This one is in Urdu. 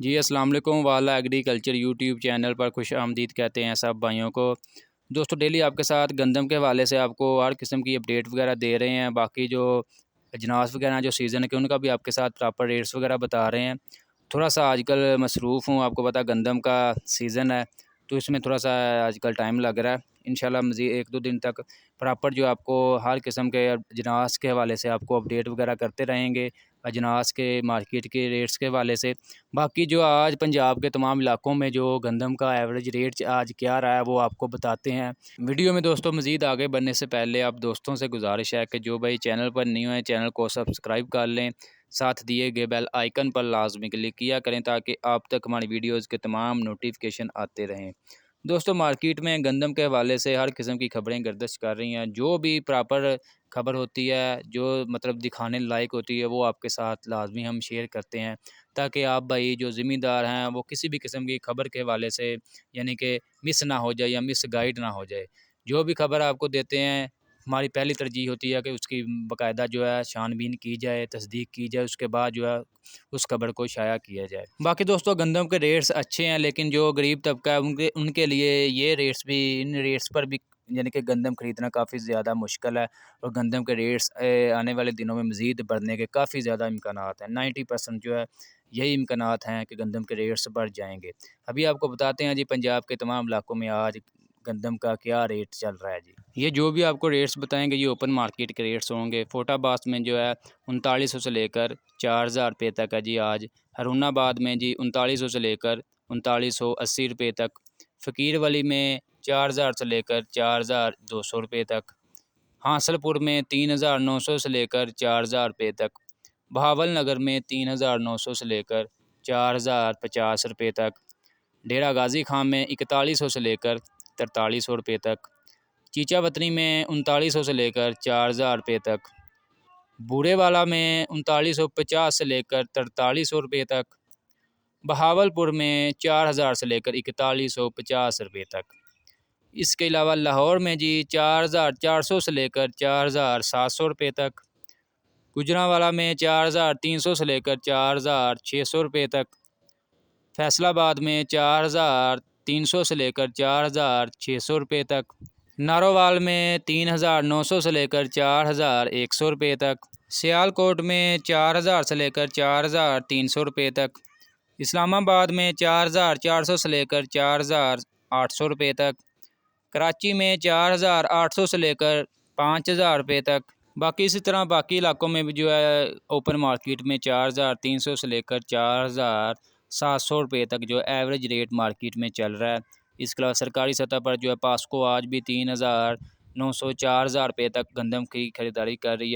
جی السلام علیکم، والا ایگریکلچر یوٹیوب چینل پر خوش آمدید کہتے ہیں سب بھائیوں کو۔ دوستو ڈیلی آپ کے ساتھ گندم کے حوالے سے آپ کو ہر قسم کی اپڈیٹ وغیرہ دے رہے ہیں، باقی جو اجناس وغیرہ جو سیزن کے ان کا بھی آپ کے ساتھ پراپر ریٹس وغیرہ بتا رہے ہیں۔ تھوڑا سا آج کل مصروف ہوں، آپ کو پتہ گندم کا سیزن ہے تو اس میں تھوڑا سا آج کل ٹائم لگ رہا ہے۔ انشاءاللہ مزید 1-2 دن تک پراپر جو آپ کو ہر قسم کے اجناس کے حوالے سے آپ کو اپڈیٹ وغیرہ کرتے رہیں گے، اجناس کے مارکیٹ کے ریٹس کے حوالے سے۔ باقی جو آج پنجاب کے تمام علاقوں میں جو گندم کا ایوریج ریٹ آج کیا رہا ہے وہ آپ کو بتاتے ہیں ویڈیو میں۔ دوستوں مزید آگے بڑھنے سے پہلے آپ دوستوں سے گزارش ہے کہ جو بھائی چینل پر نہیں ہوئے چینل کو سبسکرائب کر لیں، ساتھ دیے گئے بیل آئیکن پر لازمی کلک کیا کریں تاکہ آپ تک ہماری ویڈیوز کے تمام نوٹیفیکیشن آتے رہیں۔ دوستو مارکیٹ میں گندم کے حوالے سے ہر قسم کی خبریں گردش کر رہی ہیں، جو بھی پراپر خبر ہوتی ہے جو مطلب دکھانے لائق ہوتی ہے وہ آپ کے ساتھ لازمی ہم شیئر کرتے ہیں تاکہ آپ بھائی جو ذمہ دار ہیں وہ کسی بھی قسم کی خبر کے حوالے سے یعنی کہ مس نہ ہو جائے یا مس گائیڈ نہ ہو جائے۔ جو بھی خبر آپ کو دیتے ہیں ہماری پہلی ترجیح ہوتی ہے کہ اس کی باقاعدہ جو ہے چھان بین کی جائے، تصدیق کی جائے، اس کے بعد جو ہے اس خبر کو شائع کیا جائے۔ باقی دوستو گندم کے ریٹس اچھے ہیں لیکن جو غریب طبقہ ہے ان کے لیے یہ ریٹس بھی ان ریٹس پر بھی یعنی کہ گندم خریدنا کافی زیادہ مشکل ہے، اور گندم کے ریٹس آنے والے دنوں میں مزید بڑھنے کے کافی زیادہ امکانات ہیں۔ 90% جو ہے یہی امکانات ہیں کہ گندم کے ریٹس بڑھ جائیں گے۔ ابھی آپ کو بتاتے ہیں جی پنجاب کے تمام علاقوں میں آج گندم کا کیا ریٹ چل رہا ہے جی۔ یہ جو بھی آپ کو ریٹس بتائیں گے یہ اوپن مارکیٹ کے ریٹس ہوں گے۔ فوٹا باس میں جو ہے 3900 سے لے کر 4000 روپے تک ہے جی آج۔ ہرون آباد میں جی 3900 سے لے کر 3980 روپے تک۔ فقیر ولی میں 4000 سے لے کر 4200 روپے تک۔ حاصل پور میں 3900 سے لے کر 4000 روپے تک۔ بہاول نگر میں 3900 سے لے کر 4050 روپے تک۔ ڈیرہ غازی خان میں 4100 سے لے کر 4300 روپے تک۔ چیچا وطنی میں 3900 سے لے کر 4000 روپے تک۔ بورے والا میں 3950 سے لے کر 4300 روپے تک۔ بہاول پور میں 4000 سے لے کر 4150 روپے تک۔ اس کے علاوہ لاہور میں جی 4400 سے لے کر 4700 روپے تک۔ گجرانوالہ میں 4300 سے لے کر 4600 روپے تک۔ فیصل آباد میں 4300 سے لے کر 4600 روپے تک۔ نارووال میں 3900 سے لے کر 4100 روپے تک۔ سیال کوٹ میں 4000 سے لے کر 4300 روپے تک۔ اسلام آباد میں 4400 سے لے کر 4800 روپے تک۔ کراچی میں 4800 سے لے کر 5000 روپے تک۔ باقی اسی طرح باقی علاقوں میں بھی جو ہے اوپن مارکیٹ میں 4300 سے لے کر 4700 روپے تک جو ایوریج ریٹ مارکیٹ میں چل رہا ہے۔ اس کے علاوہ سرکاری سطح پر جو ہے پاسکو آج بھی 3900 4000 روپے تک گندم کی خریداری کر رہی ہے۔